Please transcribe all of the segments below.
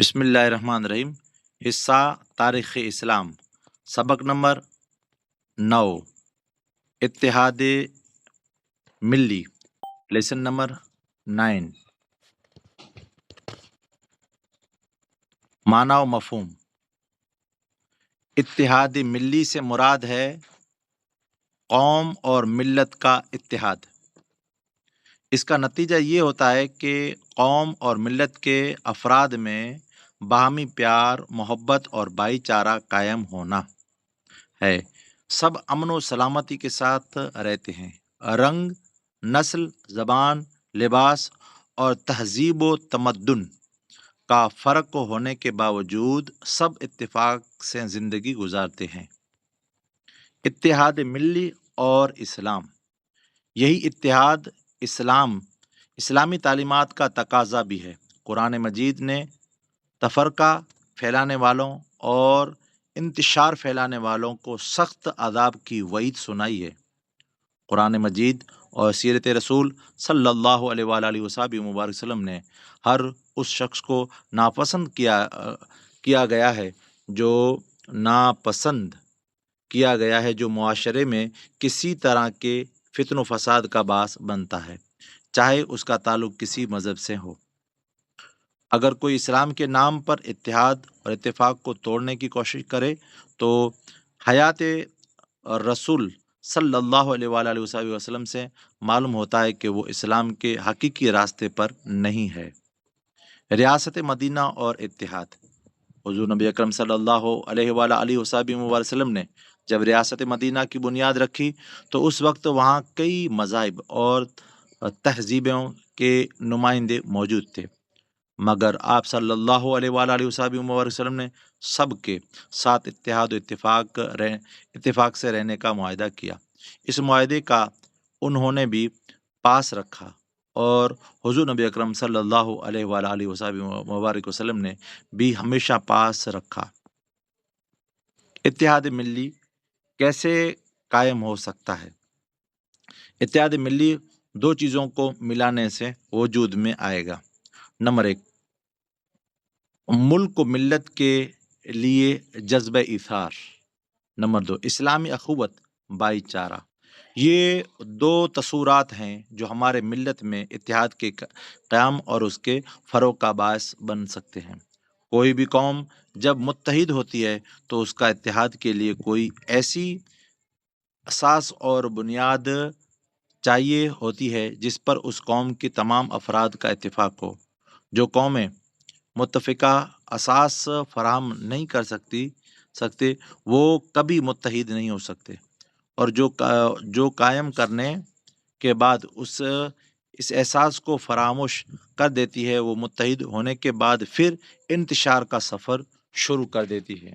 بسم اللہ الرحمن الرحیم۔ حصہ تاریخ اسلام، سبق نمبر 9، اتحاد ملی، لیسن نمبر 9۔ معنی و مفہوم۔ اتحاد ملی سے مراد ہے قوم اور ملت کا اتحاد۔ اس کا نتیجہ یہ ہوتا ہے کہ قوم اور ملت کے افراد میں باہمی پیار، محبت اور بھائی چارہ قائم ہونا ہے۔ سب امن و سلامتی کے ساتھ رہتے ہیں۔ رنگ، نسل، زبان، لباس اور تہذیب و تمدن کا فرق ہونے کے باوجود سب اتفاق سے زندگی گزارتے ہیں۔ اتحاد ملی اور اسلام۔ یہی اتحاد اسلامی تعلیمات کا تقاضا بھی ہے۔ قرآن مجید نے تفرقہ پھیلانے والوں اور انتشار پھیلانے والوں کو سخت عذاب کی وعید سنائی ہے۔ قرآن مجید اور سیرت رسول صلی اللہ علیہ وآلہ وسلم نے ہر اس شخص کو ناپسند کیا گیا ہے جو معاشرے میں کسی طرح کے فتن و فساد کا باعث بنتا ہے، چاہے اس کا تعلق کسی مذہب سے ہو۔ اگر کوئی اسلام کے نام پر اتحاد اور اتفاق کو توڑنے کی کوشش کرے تو حیات رسول صلی اللہ علیہ وآلہ وسلم سے معلوم ہوتا ہے کہ وہ اسلام کے حقیقی راستے پر نہیں ہے۔ ریاست مدینہ اور اتحاد۔ حضور نبی اکرم صلی اللہ علیہ وآلہ وسلم نے جب ریاست مدینہ کی بنیاد رکھی تو اس وقت وہاں کئی مذاہب اور تہذیبوں کے نمائندے موجود تھے، مگر آپ صلی اللہ علیہ وآلہ وسلم نے سب کے ساتھ اتحاد و اتفاق سے رہنے کا معاہدہ کیا۔ اس معاہدے کا انہوں نے بھی پاس رکھا اور حضور نبی اکرم صلی اللہ علیہ وآلہ وسلم نے بھی ہمیشہ پاس رکھا۔ اتحاد ملی کیسے قائم ہو سکتا ہے؟ اتحاد ملی دو چیزوں کو ملانے سے وجود میں آئے گا۔ نمبر 1، ملک و ملت کے لیے جذبہ ایثار۔ نمبر 2، اسلامی اخوت، بھائی چارہ۔ یہ دو تصورات ہیں جو ہمارے ملت میں اتحاد کے قیام اور اس کے فروغ کا باعث بن سکتے ہیں۔ کوئی بھی قوم جب متحد ہوتی ہے تو اس کا اتحاد کے لیے کوئی ایسی اساس اور بنیاد چاہیے ہوتی ہے جس پر اس قوم کی تمام افراد کا اتفاق ہو۔ جو قومیں متفقہ اساس فراہم نہیں کر سکتے وہ کبھی متحد نہیں ہو سکتے، اور جو قائم کرنے کے بعد اس احساس کو فراموش کر دیتی ہے وہ متحد ہونے کے بعد پھر انتشار کا سفر شروع کر دیتی ہے۔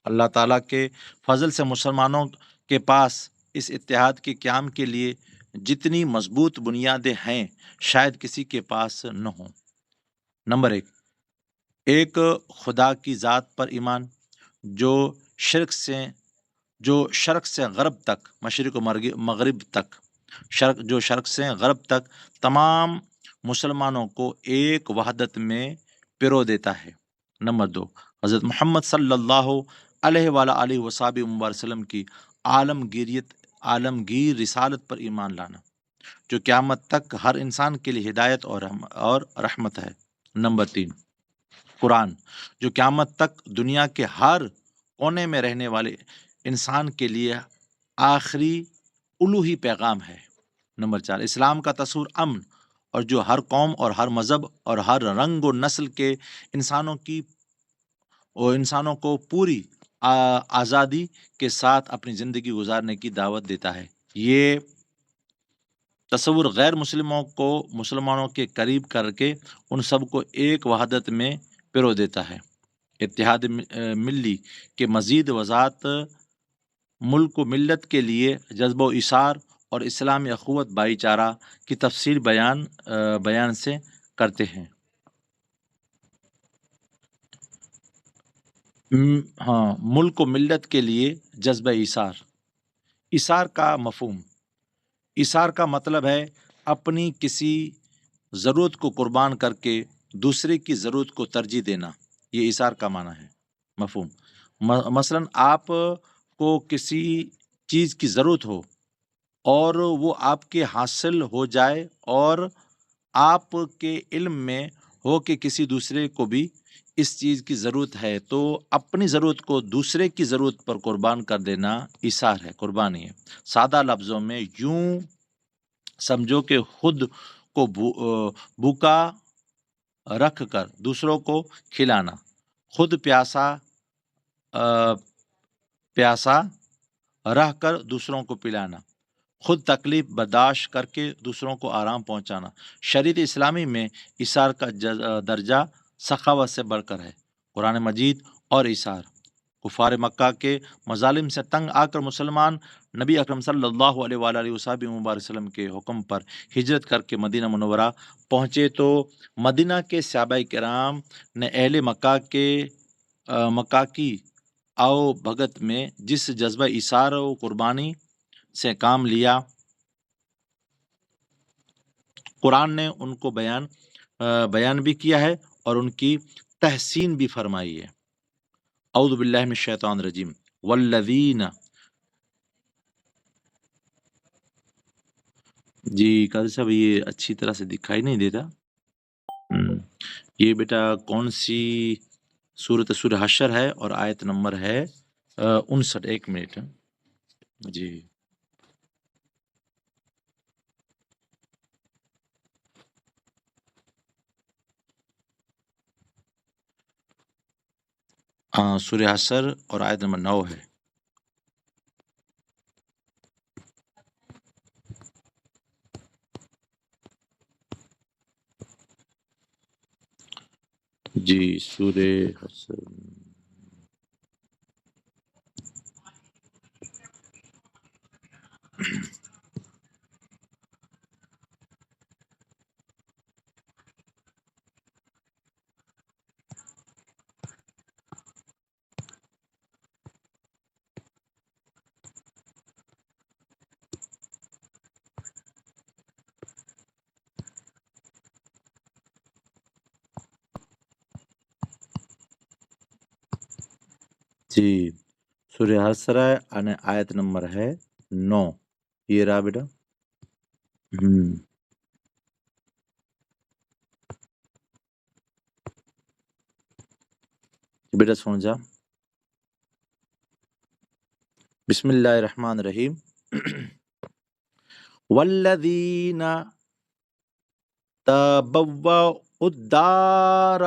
اللہ تعالیٰ کے فضل سے مسلمانوں کے پاس اس اتحاد کے قیام کے لیے جتنی مضبوط بنیادیں ہیں شاید کسی کے پاس نہ ہوں۔ نمبر 1، ایک خدا کی ذات پر ایمان جو شرق سے غرب تک، مشرق و مغرب تک، شرق سے غرب تک تمام مسلمانوں کو ایک وحدت میں پرو دیتا ہے۔ نمبر 2، حضرت محمد صلی اللہ علیہ وآلہ وسلم کی عالمگیر رسالت پر ایمان لانا جو قیامت تک ہر انسان کے لیے ہدایت اور رحمت ہے۔ نمبر 3، قرآن جو قیامت تک دنیا کے ہر کونے میں رہنے والے انسان کے لیے آخری الوہی پیغام ہے۔ نمبر 4، اسلام کا تصور امن اور جو ہر قوم اور ہر مذہب اور ہر رنگ و نسل کے انسانوں کو پوری آزادی کے ساتھ اپنی زندگی گزارنے کی دعوت دیتا ہے۔ یہ تصور غیر مسلموں کو مسلمانوں کے قریب کر کے ان سب کو ایک وحدت میں پرو دیتا ہے۔ اتحاد ملی کے مزید وضاحت ملک و ملت کے لیے جذبہ و ایثار اور اسلامی اخوت بھائی چارہ کی تفصیل بیان سے کرتے ہیں۔ ملک و ملت کے لیے جذبہ ایثار کا مفہوم۔ ایثار کا مطلب ہے اپنی کسی ضرورت کو قربان کر کے دوسرے کی ضرورت کو ترجیح دینا، یہ ایثار کا معنی ہے۔ مفہوم؟ مثلاً آپ کو کسی چیز کی ضرورت ہو اور وہ آپ کے حاصل ہو جائے، اور آپ کے علم میں ہو کہ کسی دوسرے کو بھی اس چیز کی ضرورت ہے، تو اپنی ضرورت کو دوسرے کی ضرورت پر قربان کر دینا ایثار ہے، قربانی ہے۔ سادہ لفظوں میں یوں سمجھو کہ خود کو بھوکا رکھ کر دوسروں کو کھلانا، خود پیاسا رہ کر دوسروں کو پلانا، خود تکلیف برداشت کر کے دوسروں کو آرام پہنچانا۔ شریعت اسلامی میں ایثار کا درجہ سخاوت سے بڑھ کر ہے۔ قرآن مجید اور ایثار۔ کفار مکہ کے مظالم سے تنگ آ کر مسلمان نبی اکرم صلی اللہ علیہ وآلہ وسلم کے حکم پر ہجرت کر کے مدینہ منورہ پہنچے، تو مدینہ کے صحابہ کرام نے اہل مکہ کی آؤ بھگت میں جس جذبہ ایثار و قربانی سے کام لیا، قرآن نے ان کو بیان بھی کیا ہے اور ان کی تحسین بھی فرمائی ہے۔ اعوذ باللہ من الشیطان الرجیم۔ والذین، جی قاضی صاحب یہ اچھی طرح سے دکھائی نہیں دیتا۔ یہ بیٹا کون سی سورہ حشر ہے اور آیت نمبر ہے 59۔ ایک منٹ جی۔ ہاں، سورہ حشر اور آیت نمبر 9 ہے۔ جی سورہ حشر۔ جی سورہ حشر آیت نمبر ہے 9۔ یہ رہا بیٹا۔ بیٹا سن جا۔ بسم اللہ الرحمن الرحیم۔ والذین تبوؤا الدار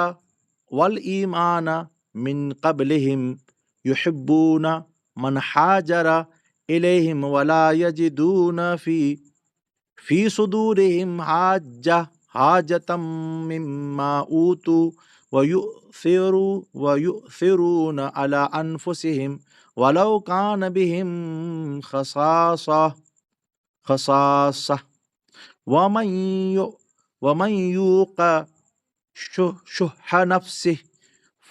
والایمان من قبلہم یحبون من حاجر الیہم ولا یجدون فی صدورہم حاجۃ مما اوتوا ویؤثرون علی انفسہم ولو کان بہم خصاصہ ومن یوق شح نفسہ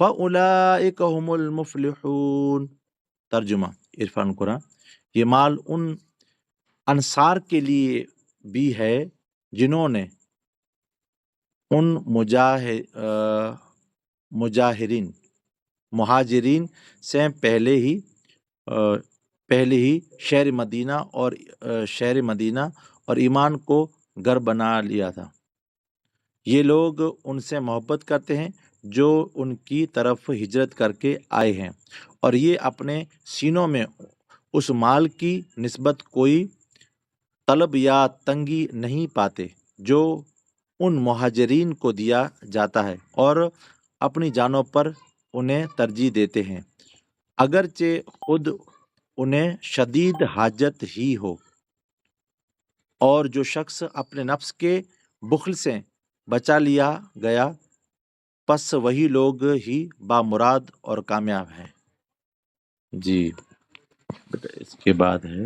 فاولئک هم المفلحون۔ ترجمہ عرفان قرآن۔ یہ مال ان انصار کے لیے بھی ہے جنہوں نے ان مہاجرین سے پہلے ہی شہر مدینہ اور ایمان کو گھر بنا لیا تھا۔ یہ لوگ ان سے محبت کرتے ہیں جو ان کی طرف ہجرت کر کے آئے ہیں، اور یہ اپنے سینوں میں اس مال کی نسبت کوئی طلب یا تنگی نہیں پاتے جو ان مہاجرین کو دیا جاتا ہے، اور اپنی جانوں پر انہیں ترجیح دیتے ہیں اگرچہ خود انہیں شدید حاجت ہی ہو۔ اور جو شخص اپنے نفس کے بخل سے بچا لیا گیا، پس وہی لوگ ہی بامراد اور کامیاب ہیں۔ جی اس کے بعد ہے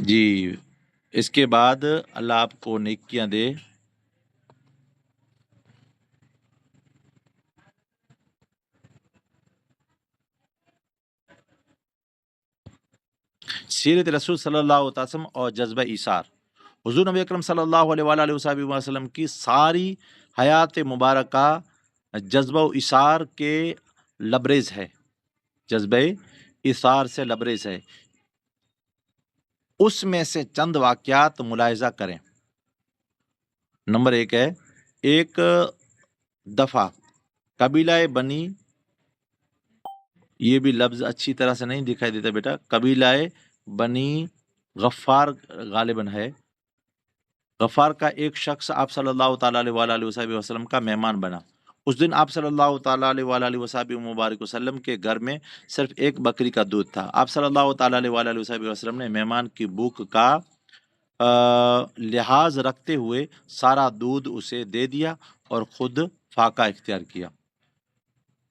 جی اس کے بعد اللہ آپ کو نیکیاں دے۔ سیرت رسول صلی اللہ علیہ وسلم اور جذبہ ایثار۔ حضور نبی اکرم صلی اللہ علیہ وآلہ وسلم کی ساری حیات مبارکہ جذبہ و ایثار کے لبریز ہے، جذبہ ایثار سے لبریز ہے۔ اس میں سے چند واقعات ملاحظہ کریں۔ نمبر 1 ہے، ایک دفعہ قبیلہ بنی، یہ بھی لفظ اچھی طرح سے نہیں دکھائی دیتا بیٹا، قبیلہ بنی غفار غالباً ہے، غفار کا ایک شخص آپ صلی اللہ تعالیٰ علیہ وآلہ وسلم کا مہمان بنا۔ اس دن آپ صلی اللہ تعالیٰ علیہ وآلہ مبارک وسلم کے گھر میں صرف ایک بکری کا دودھ تھا۔ آپ صلی اللہ تعالیٰ علیہ وآلہ وسلم نے مہمان کی بھوک کا لحاظ رکھتے ہوئے سارا دودھ اسے دے دیا اور خود فاقہ اختیار کیا۔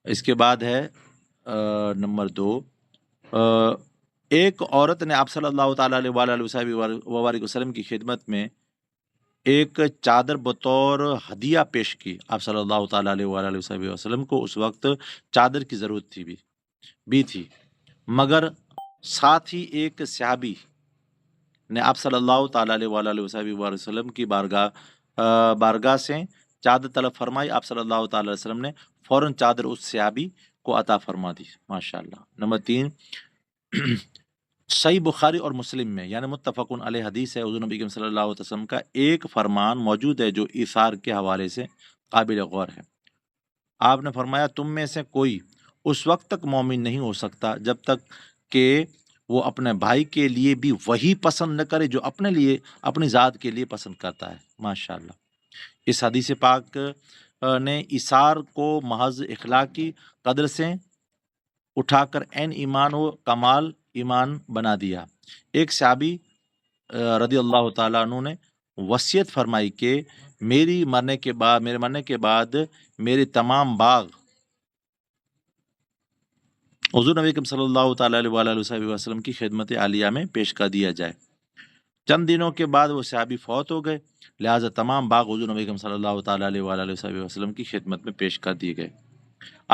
اس کے بعد ہے نمبر 2، ایک عورت نے آپ صلی اللہ تعالیٰ علیہ وآلہ وسلم کی خدمت میں ایک چادر بطور ہدیہ پیش کی۔ آپ صلی اللہ تعالیٰ علیہ وآلہ وسلم کو اس وقت چادر کی ضرورت تھی، مگر ساتھ ہی ایک صحابی نے آپ صلی اللہ تعالیٰ علیہ وآلہ وسلم کی بارگاہ سے چادر طلب فرمائی۔ آپ صلی اللہ تعالیٰ علیہ وسلم نے فوراً چادر اس صحابی کو عطا فرما دی۔ ماشاءاللہ۔ نمبر 3، صحیح بخاری اور مسلم میں یعنی متفقن علیہ حدیث ہے، حضور نبی صلی اللہ علیہ وسلم کا ایک فرمان موجود ہے جو ایثار کے حوالے سے قابل غور ہے۔ آپ نے فرمایا، تم میں سے کوئی اس وقت تک مومن نہیں ہو سکتا جب تک کہ وہ اپنے بھائی کے لیے بھی وہی پسند نہ کرے جو اپنے لیے، اپنی ذات کے لیے پسند کرتا ہے۔ ماشاءاللہ۔ اس حدیث پاک نے ایثار کو محض اخلاقی قدر سے اٹھا کر عین ایمان و کمال ایمان بنا دیا۔ ایک صحابی رضی اللہ تعالیٰ عنہ نے وصیت فرمائی کہ میرے مرنے کے بعد میرے تمام باغ حضور نبی کریم صلی اللہ تعالیٰ علیہ وآلہ وسلم کی خدمت عالیہ میں پیش کر دیا جائے۔ چند دنوں کے بعد وہ صحابی فوت ہو گئے، لہٰذا تمام باغ حضور نبی کریم صلی اللہ تعالیٰ علیہ وآلہ وسلم کی خدمت میں پیش کر دیے گئے۔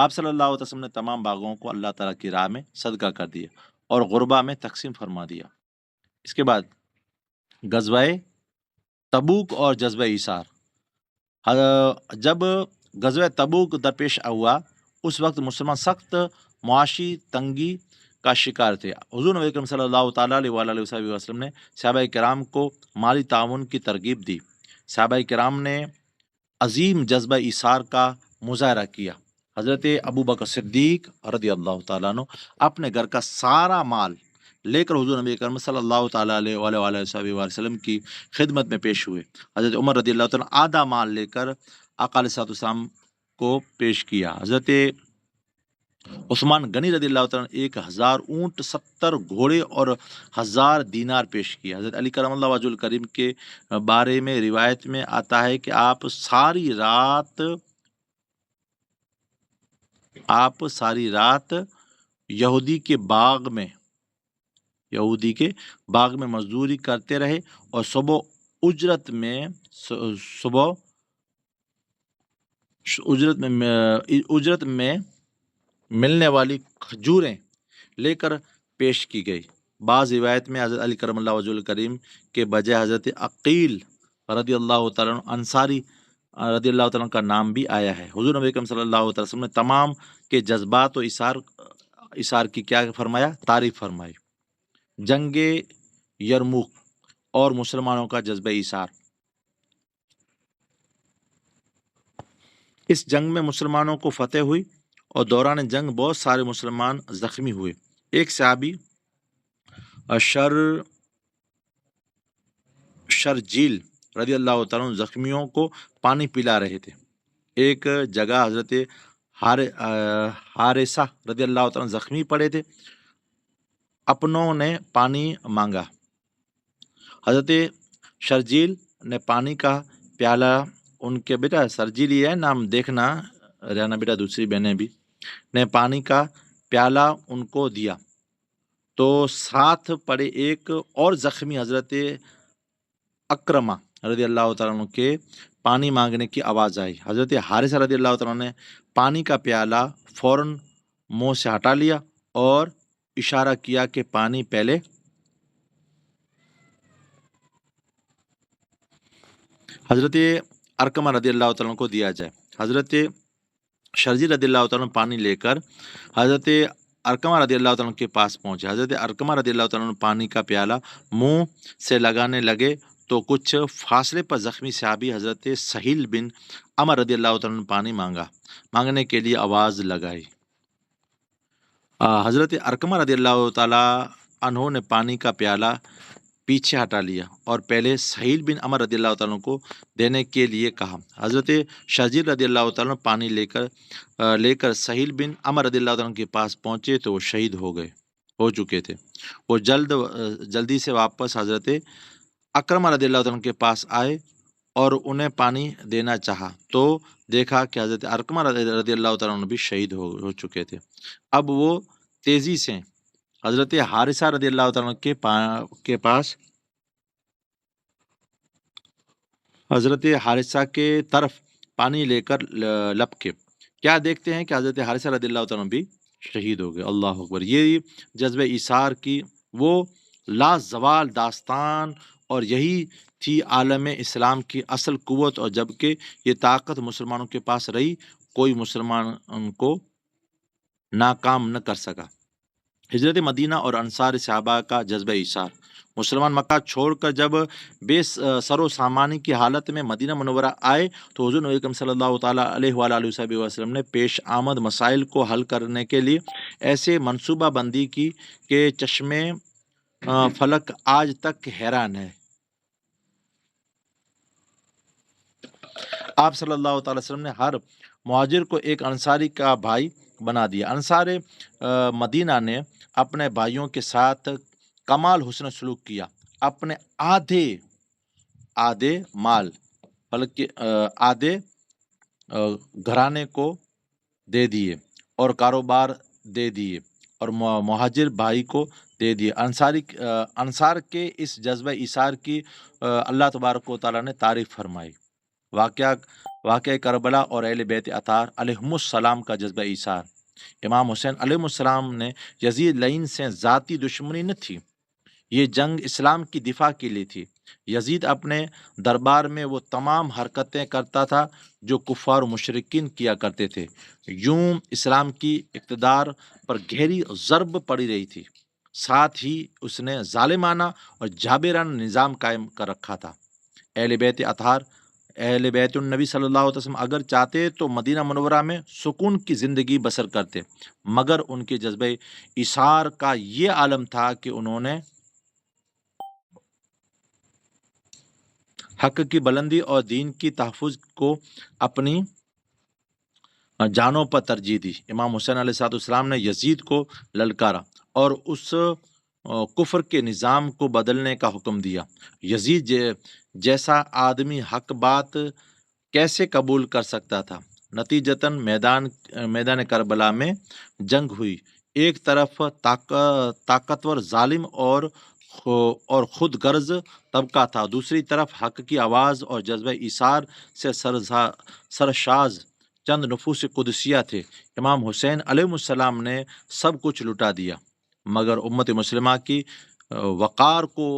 آپ صلی اللہ علیہ وسلم نے تمام باغوں کو اللہ تعالیٰ کی راہ میں صدقہ کر دیا اور غربا میں تقسیم فرما دیا۔ اس کے بعد غزوہ تبوک اور جذبہ ایثار۔ جب غزوہ تبوک درپیش ہوا، اس وقت مسلمان سخت معاشی تنگی کا شکار تھے۔ حضور نبی کریم صلی اللہ تعالیٰ علیہ وآلہ وسلم نے صحابہ کرام کو مالی تعاون کی ترغیب دی۔ صحابہ کرام نے عظیم جذبہ ایثار کا مظاہرہ کیا۔ حضرت ابو بکر صدیق رضی اللہ تعالیٰ عنہ اپنے گھر کا سارا مال لے کر حضور نبی کریم صلی اللہ تعالیٰ علیہ وآلہ وسلم کی خدمت میں پیش ہوئے۔ حضرت عمر رضی اللہ تعالیٰ آدھا مال لے کر آقا علیہ السلام کو پیش کیا۔ حضرت عثمان غنی رضی اللہ تعالیٰ 1000 اونٹ، 70 گھوڑے اور 1000 دینار پیش کیا۔ حضرت علی کرم اللہ وجہ الکریم کے بارے میں روایت میں آتا ہے کہ آپ ساری رات یہودی کے باغ میں مزدوری کرتے رہے اور صبح اجرت میں ملنے والی کھجوریں لے کر پیش کی گئی۔ بعض روایت میں حضرت علی کرم اللہ وجہ الکریم کے بجائے حضرت عقیل رضی اللہ تعالیٰ انصاری رضی اللہ تعالیٰ کا نام بھی آیا ہے۔ حضور نبی کریم صلی اللہ علیہ وسلم نے تمام کے جذبات و ایثار کی کیا فرمایا؟ تعریف فرمائی۔ جنگ یرموک اور مسلمانوں کا جذبہ ایثار۔ اس جنگ میں مسلمانوں کو فتح ہوئی اور دوران جنگ بہت سارے مسلمان زخمی ہوئے۔ ایک صحابی شرجیل رضی اللہ تعالیٰ زخمیوں کو پانی پلا رہے تھے۔ ایک جگہ حضرت حارثہ رضی اللہ تعالیٰ زخمی پڑے تھے، اپنوں نے پانی مانگا۔ حضرت شرجیل نے پانی کا پیالہ ان کے، بیٹا شرجیل یہ ہے نام، دیکھنا رہنا بیٹا، دوسری بہنیں بھی، نے پانی کا پیالہ ان کو دیا تو ساتھ پڑے ایک اور زخمی حضرت اکرمہ رضی اللہ تعالیٰ عنہ کے پانی مانگنے کی آواز آئی۔ حضرت حارثہ رضی اللہ تعالیٰ نے پانی کا پیالہ فوراً منہ سے ہٹا لیا اور اشارہ کیا کہ پانی پہلے حضرت ارقمہ رضی اللہ تعالیٰ عنہ کو دیا جائے۔ حضرت شرجی رضی اللہ تعالیٰ عنہ پانی لے کر حضرت ارقمہ رضی اللہ تعالیٰ عنہ کے پاس پہنچے۔ حضرت ارقمہ رضی اللہ تعالیٰ عنہ پانی کا پیالہ منہ سے لگانے لگے تو کچھ فاصلے پر زخمی صحابی حضرت سہیل بن عمر رضی اللہ تعالیٰ عنہ پانی مانگنے کے لیے آواز لگائی۔ حضرت ارقمہ رضی اللہ تعالیٰ عنہ نے پانی کا پیالہ پیچھے ہٹا لیا اور پہلے سہیل بن عمر رضی اللہ تعالیٰ عنہ کو دینے کے لیے کہا۔ حضرت شجیر رضی اللہ تعالیٰ عنہ پانی لے کر سہیل بن عمر رضی اللہ تعالیٰ عنہ کے پاس پہنچے تو وہ شہید ہو چکے تھے۔ وہ جلدی سے واپس حضرت اکرمہ رضی اللہ تعالیٰ عنہ کے پاس آئے اور انہیں پانی دینا چاہا تو دیکھا کہ حضرت ارقمہ رضی اللہ تعالیٰ عنہ بھی شہید ہو چکے تھے۔ اب وہ تیزی سے حضرت حارثہ رضی اللہ تعالیٰ عنہ کے پاس حضرت حارثہ کے طرف پانی لے کر لپکے، کیا دیکھتے ہیں کہ حضرت حارثہ رضی اللہ تعالیٰ عنہ بھی شہید ہو گئے۔ اللہ اکبر! یہ جذب ایثار کی وہ لازوال داستان اور یہی تھی عالم اسلام کی اصل قوت، اور جبکہ یہ طاقت مسلمانوں کے پاس رہی کوئی مسلمان ان کو ناکام نہ کر سکا۔ ہجرت مدینہ اور انصار صحابہ کا جذبہ ایثار۔ مسلمان مکہ چھوڑ کر جب بے سر و سامانی کی حالت میں مدینہ منورہ آئے تو حضور نبی اکرم صلی اللہ تعالیٰ علیہ وآلہ وسلم نے پیش آمد مسائل کو حل کرنے کے لیے ایسے منصوبہ بندی کی کہ چشمے فلک آج تک حیران ہے۔ آپ صلی اللہ تعالی وسلم نے ہر مہاجر کو ایک انصاری کا بھائی بنا دیا۔ انصار مدینہ نے اپنے بھائیوں کے ساتھ کمال حسن سلوک کیا، اپنے آدھے مال بلکہ آدھے گھرانے کو دے دیے اور کاروبار دے دیے اور مہاجر بھائی کو دے دیے۔ انصار کے اس جذبہ ایثار کی اللہ تبارک و تعالیٰ نے تعریف فرمائی۔ واقعہ کربلا اور اہل بیت اطہار علیہم السلام کا جذبہ ایثار۔ امام حسین علیہ السلام نے یزید لعین سے ذاتی دشمنی نہ تھی، یہ جنگ اسلام کی دفاع کے لیے تھی۔ یزید اپنے دربار میں وہ تمام حرکتیں کرتا تھا جو کفار و مشرکین کیا کرتے تھے، یوں اسلام کی اقتدار پر گہری ضرب پڑی رہی تھی، ساتھ ہی اس نے ظالمانہ اور جابرانہ نظام قائم کر رکھا تھا۔ اہل بیت اطہار، اہل بیت النبی صلی اللہ علیہ وسلم اگر چاہتے تو مدینہ منورہ میں سکون کی زندگی بسر کرتے، مگر ان کے جذبہ ایثار کا یہ عالم تھا کہ انہوں نے حق کی بلندی اور دین کی تحفظ کو اپنی جانوں پر ترجیح دی۔ امام حسین علیہ السلام نے یزید کو للکارا اور اس کفر کے نظام کو بدلنے کا حکم دیا۔ یزید جیسا آدمی حق بات کیسے قبول کر سکتا تھا؟ نتیجتاً میدان کربلا میں جنگ ہوئی۔ ایک طرف طاقتور ظالم اور خود غرض طبقہ تھا، دوسری طرف حق کی آواز اور جذبہ ایثار سے سرشاز چند نفوس قدسیہ تھے۔ امام حسین علیہ السلام نے سب کچھ لٹا دیا، مگر امت مسلمہ کی وقار کو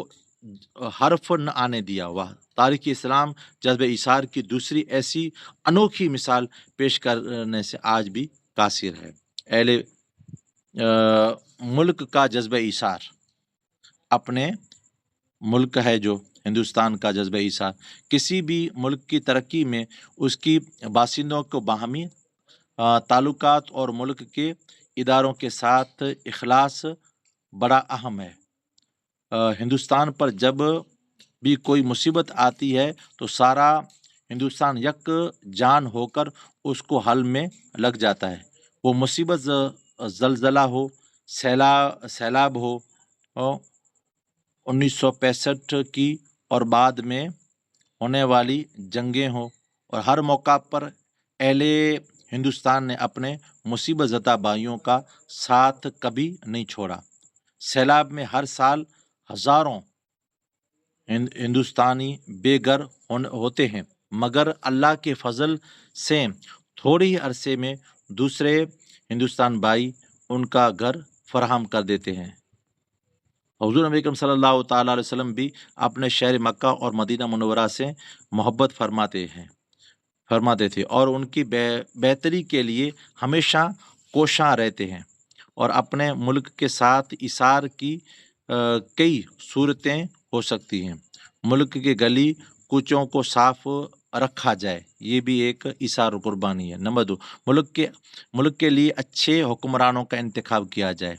حرف نہ آنے دیا۔ وہ تاریخ اسلام جذبہ ایثار کی دوسری ایسی انوکھی مثال پیش کرنے سے آج بھی قاصر ہے۔ اہل ملک کا جذبہ ایثار، اپنے ملک ہے جو ہندوستان کا جذبہ ایثار، کسی بھی ملک کی ترقی میں اس کی باشندوں کو باہمی تعلقات اور ملک کے اداروں کے ساتھ اخلاص بڑا اہم ہے۔ ہندوستان پر جب بھی کوئی مصیبت آتی ہے تو سارا ہندوستان یک جان ہو کر اس کو حل میں لگ جاتا ہے۔ وہ مصیبت زلزلہ ہو، سیلاب ہو، 1965 کی اور بعد میں ہونے والی جنگیں ہوں، اور ہر موقع پر اہل ہندوستان نے اپنے مصیبت زدہ بھائیوں کا ساتھ کبھی نہیں چھوڑا۔ سیلاب میں ہر سال ہزاروں ہندوستانی بے گھر ہوتے ہیں، مگر اللہ کے فضل سے تھوڑی ہی عرصے میں دوسرے ہندوستان بھائی ان کا گھر فراہم کر دیتے ہیں۔ حضور نبی اکرم صلی اللہ تعالیٰ علیہ وسلم بھی اپنے شہر مکہ اور مدینہ منورہ سے محبت فرماتے تھے اور ان کی بہتری کے لیے ہمیشہ کوشاں رہتے ہیں، اور اپنے ملک کے ساتھ ایثار کی کئی صورتیں ہو سکتی ہیں۔ ملک کے گلی کوچوں کو صاف رکھا جائے، یہ بھی ایک ایثار و قربانی ہے۔ نمبر 2، ملک کے لیے اچھے حکمرانوں کا انتخاب کیا جائے۔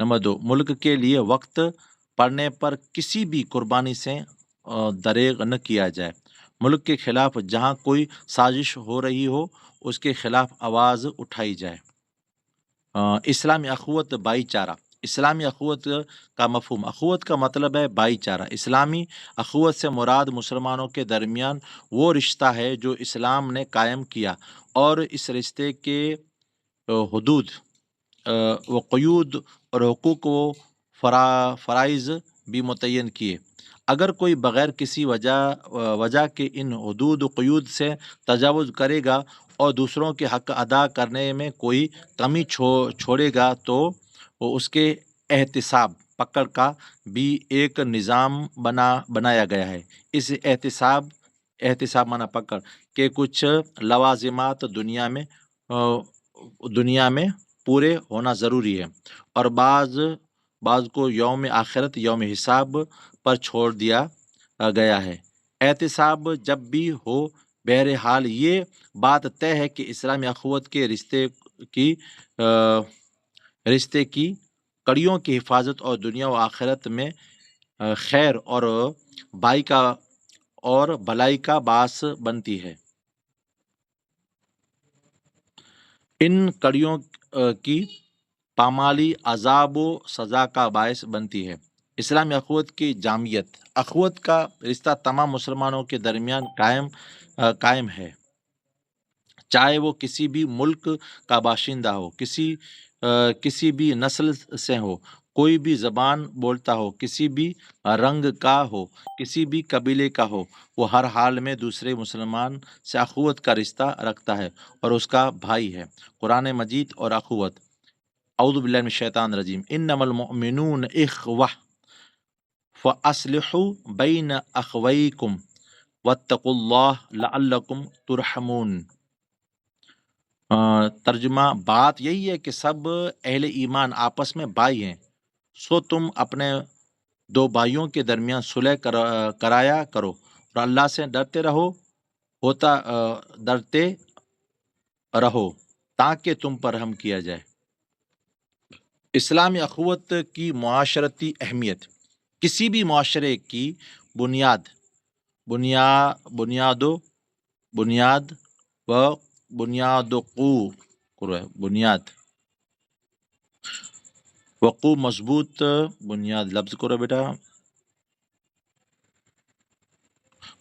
نمبر 2، ملک کے لیے وقت پڑنے پر کسی بھی قربانی سے دریغ نہ کیا جائے۔ ملک کے خلاف جہاں کوئی سازش ہو رہی ہو اس کے خلاف آواز اٹھائی جائے۔ اسلامی اخوت بھائی چارہ۔ اسلامی اخوت کا مفہوم۔ اخوت کا مطلب ہے بھائی چارہ۔ اسلامی اخوت سے مراد مسلمانوں کے درمیان وہ رشتہ ہے جو اسلام نے قائم کیا، اور اس رشتے کے حدود و قیود اور حقوق و فرائض بھی متعین کیے۔ اگر کوئی بغیر کسی وجہ کے ان حدود و قیود سے تجاوز کرے گا اور دوسروں کے حق ادا کرنے میں کوئی کمی چھوڑے گا تو اس کے احتساب پکڑ کا بھی ایک نظام بنایا گیا ہے۔ اس احتساب مانا پکڑ کے کچھ لوازمات دنیا میں پورے ہونا ضروری ہے، اور بعض کو یوم آخرت، یوم حساب پر چھوڑ دیا گیا ہے۔ احتساب جب بھی ہو، بہرحال یہ بات طے ہے کہ اسلامی اخوت کے رشتے کی کڑیوں کی حفاظت اور دنیا و آخرت میں خیر اور بھلائی کا باعث بنتی ہے۔ ان کڑیوں کی پامالی عذاب و سزا کا باعث بنتی ہے۔ اسلامی اخوت کی جامعیت۔ اخوت کا رشتہ تمام مسلمانوں کے درمیان قائم ہے، چاہے وہ کسی بھی ملک کا باشندہ ہو، کسی بھی نسل سے ہو، کوئی بھی زبان بولتا ہو، کسی بھی رنگ کا ہو، کسی بھی قبیلے کا ہو، وہ ہر حال میں دوسرے مسلمان سے اخوت کا رشتہ رکھتا ہے اور اس کا بھائی ہے۔ قرآن مجید اور اخوت۔ اعوذ باللہ من الشیطان الرجیم، انما المؤمنون اخوہ فاصلحوا بین اخویکم واتقوا اللہ لعلکم ترحمون۔ ترجمہ، بات یہی ہے کہ سب اہل ایمان آپس میں بھائی ہیں، سو تم اپنے دو بھائیوں کے درمیان صلح کرایا کرو اور اللہ سے ڈرتے رہو تاکہ تم پر رحم کیا جائے۔ اسلامی اخوت کی معاشرتی اہمیت۔ کسی بھی معاشرے کی بنیاد وقوع مضبوط بنیاد لفظ کرو بیٹا،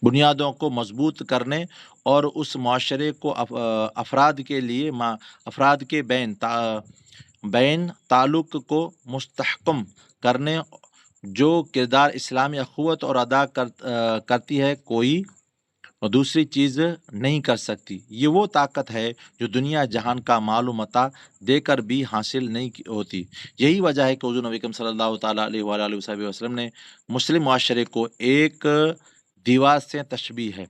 بنیادوں کو مضبوط کرنے اور اس معاشرے کو افراد کے بین تعلق کو مستحکم کرنے جو کردار اسلامی اخوت اور ادا کرتی ہے کوئی دوسری چیز نہیں کر سکتی۔ یہ وہ طاقت ہے جو دنیا جہان کا مال و متاع دے کر بھی حاصل نہیں ہوتی۔ یہی وجہ ہے کہ حضور نبی اکرم صلی اللہ تعالیٰ علیہ وآلہ وسلم نے مسلم معاشرے کو ایک دیوار سے تشبیہ ہے۔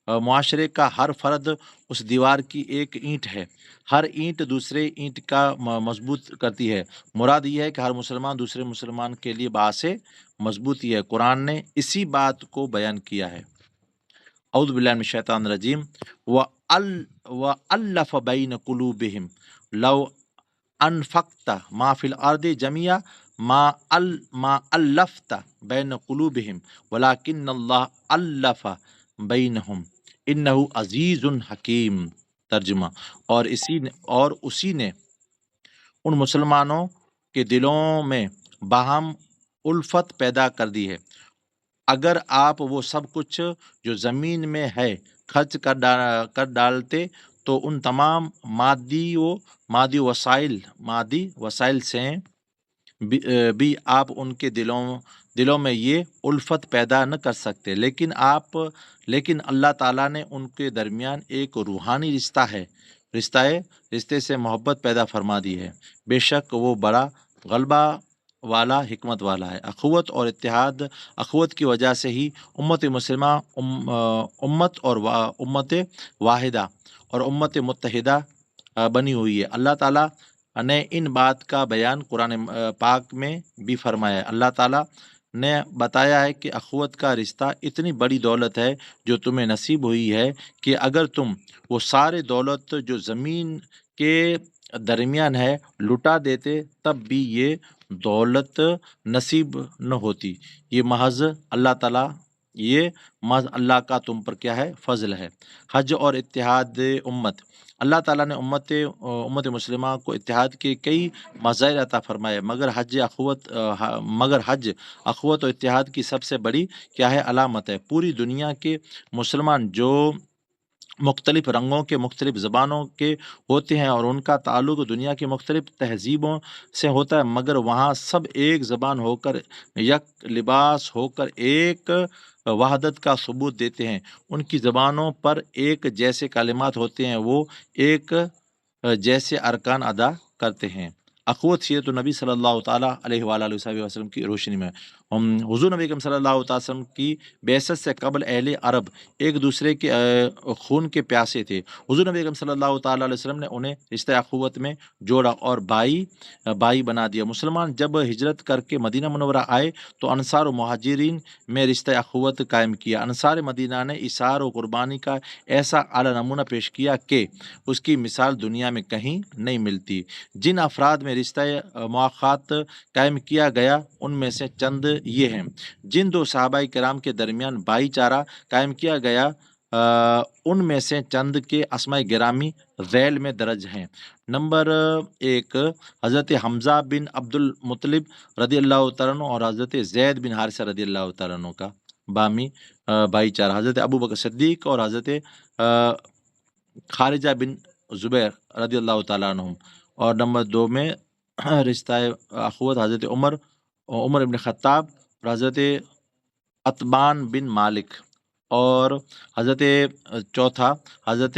معاشرے کا ہر فرد اس دیوار کی ایک اینٹ ہے، ہر اینٹ دوسرے اینٹ کا مضبوط کرتی ہے۔ مراد یہ ہے کہ ہر مسلمان دوسرے مسلمان کے لیے باعث مضبوطی ہے۔ قرآن نے اسی بات کو بیان کیا ہے۔ اعوذ باللہ من الشیطان الرجیم، وَأَلَّفَ بَيْنَ قُلُوبِهِمْ لَوْ أَنفَقْتَ مَا فِي الْأَرْضِ جَمِيعًا مَا أَلَّفْتَ بَيْنَ قُلُوبِهِمْ وَلَكِنَّ اللَّهَ أَلَّفَ بَيْنَهُمْ إِنَّهُ عَزِيزٌ حَكِيمٌ۔ ترجمہ، اور اسی نے ان مسلمانوں کے دلوں میں باہم الفت پیدا کر دی ہے۔ اگر آپ وہ سب کچھ جو زمین میں ہے خرچ کر ڈالتے تو ان تمام مادی وسائل سے بھی آپ ان کے دلوں میں یہ الفت پیدا نہ کر سکتے، لیکن اللہ تعالیٰ نے ان کے درمیان ایک روحانی رشتے سے محبت پیدا فرما دی ہے۔ بے شک وہ بڑا غلبہ والا حکمت والا ہے۔ اخوت اور اتحاد، اخوت کی وجہ سے ہی امت مسلمہ امت اور امت واحدہ اور امت متحدہ بنی ہوئی ہے۔ اللہ تعالیٰ نے ان بات کا بیان قرآن پاک میں بھی فرمایا ہے۔ اللہ تعالیٰ نے بتایا ہے کہ اخوت کا رشتہ اتنی بڑی دولت ہے جو تمہیں نصیب ہوئی ہے کہ اگر تم وہ سارے دولت جو زمین کے درمیان ہے لٹا دیتے تب بھی یہ دولت نصیب نہ ہوتی۔ یہ محض اللہ کا تم پر کیا ہے؟ فضل ہے۔ حج اور اتحاد امت، اللہ تعالیٰ نے امت مسلمہ کو اتحاد کے کئی مظاہر عطا فرمائے، مگر حج اخوت و اتحاد کی سب سے بڑی کیا ہے؟ علامت ہے۔ پوری دنیا کے مسلمان جو مختلف رنگوں کے، مختلف زبانوں کے ہوتے ہیں اور ان کا تعلق دنیا کی مختلف تہذیبوں سے ہوتا ہے، مگر وہاں سب ایک زبان ہو کر، یک لباس ہو کر ایک وحدت کا ثبوت دیتے ہیں۔ ان کی زبانوں پر ایک جیسے کلمات ہوتے ہیں، وہ ایک جیسے ارکان ادا کرتے ہیں۔ اخوت سیرت النبی صلی اللہ تعالیٰ علیہ وآلہ وسلم کی روشنی میں حضور نبی کریم صلی اللہ تعالیٰ وسلم کی بعثت سے قبل اہل عرب ایک دوسرے کے خون کے پیاسے تھے۔ حضور نبی کریم صلی اللہ تعالیٰ علیہ وسلم نے انہیں رشتہ اخوت میں جوڑا اور بائی بنا دیا۔ مسلمان جب ہجرت کر کے مدینہ منورہ آئے تو انصار و مہاجرین میں رشتہ اخوت قائم کیا۔ انصار مدینہ نے اثار و قربانی کا ایسا اعلیٰ نمونہ پیش کیا کہ اس کی مثال دنیا میں کہیں نہیں ملتی۔ جن افراد میں رشتہ مواخات قائم کیا گیا ان میں سے چند یہ ہیں۔ جن دو صحابہ کرام کے درمیان بھائی چارہ قائم کیا گیا ان میں سے چند کے اسماء گرامی ذیل میں درج ہیں۔ نمبر 1، حضرت حمزہ بن عبد المطلب رضی اللہ تعالیٰ عنہ اور حضرت زید بن حارثہ رضی اللہ تعالیٰ عنہ کا بامی بھائی چارہ، حضرت ابو بکر صدیق اور حضرت خارجہ بن زبیر رضی اللہ تعالیٰ عنہم۔ اور نمبر 2 میں رشتہ اخوت حضرت عمر ابن خطاب اور حضرت عتبان بن مالک، اور حضرت 4 حضرت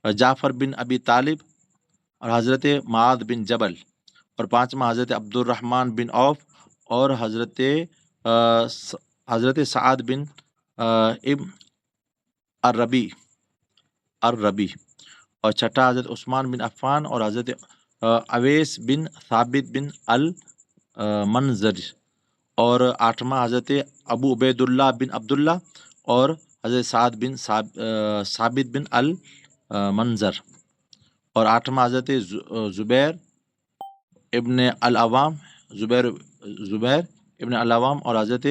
جعفر بن ابی طالب اور حضرت معاذ بن جبل، اور 5 حضرت عبد الرحمن بن عوف اور حضرت سعد بن ابن الربی، اور 6 حضرت عثمان بن عفان اور حضرت اویس بن ثابت بن المنذر، اور 8 حضرت ابو عبید اللہ بن عبداللہ اور حضرت سعد بن ثابت بن المنذر، اور 8 حضرت زبیر ابن العوام اور حضرت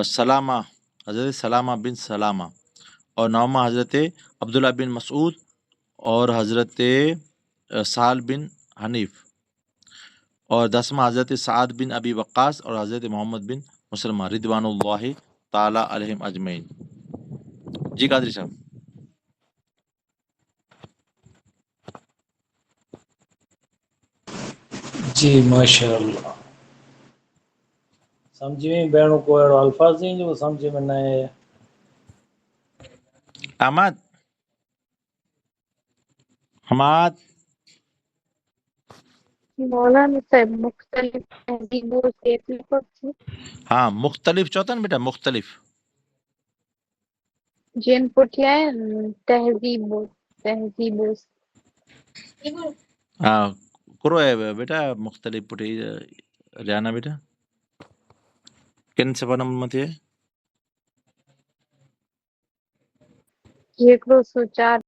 سلامہ بن سلامہ، اور 9 حضرت عبداللہ بن مسعود اور حضرت سہل بن حنیف، اور 10 حضرت سعد بن ابی وقاص اور حضرت محمد بن مسلمہ رضوان اللہ تعالی علیہم اجمعین۔ جی قادری صاحب۔ جی ماشاء اللہ، سمجھ میں بہنوں کو الفاظ ہیں جو سمجھ میں نہ آئے۔ حماد مولانا صاحب مختلف تہذیبوں سے ہاں مختلف چوتن بیٹا مختلف جن پٹھیا ہے تہذیبوں ہاں کرو ہے بیٹا مختلف پٹھی ریانا بیٹا کن صفحہ نمبر مت ہے؟ 104